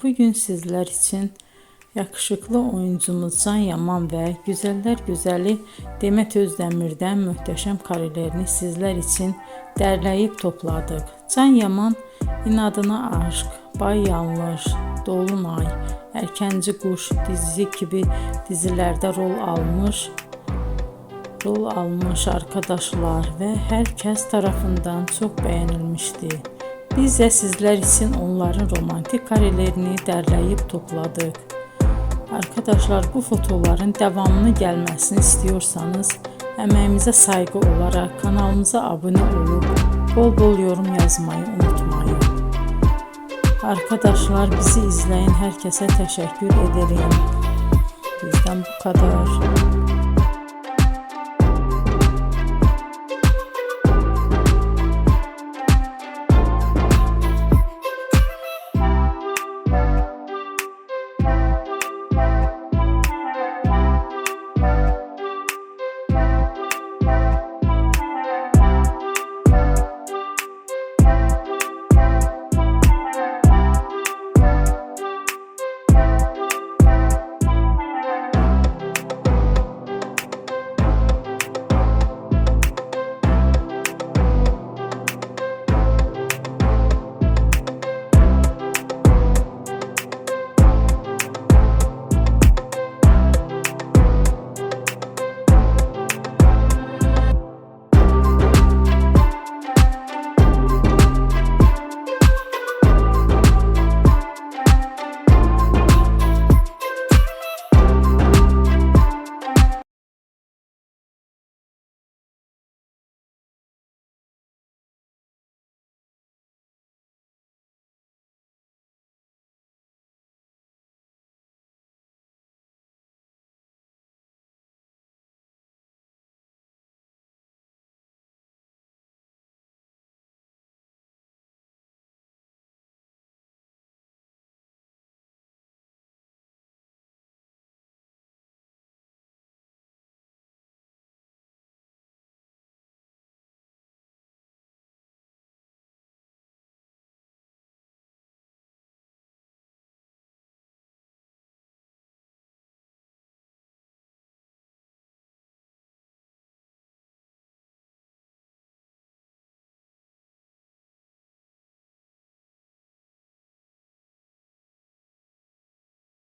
bugün sizler için yakışıklı oyuncumuz Can Yaman ve güzeller güzeli Demet Özdemir'den muhteşem karelerini sizler için derleyip topladık. Can Yaman İnadına Aşk, Bay Yanlış, Dolunay, Erkenci Kuş dizi gibi dizilerde rol almış arkadaşlar ve herkes tarafından çok beğenilmişti. Biz de sizler için onların romantik karelerini derleyip topladık. Arkadaşlar, bu fotoların devamını gelmesini istiyorsanız emeğimize saygı olarak kanalımıza abone olup bol bol yorum yazmayı unutmayın. Arkadaşlar, bizi izleyen herkese teşekkür ederim. Bizden bu kadar.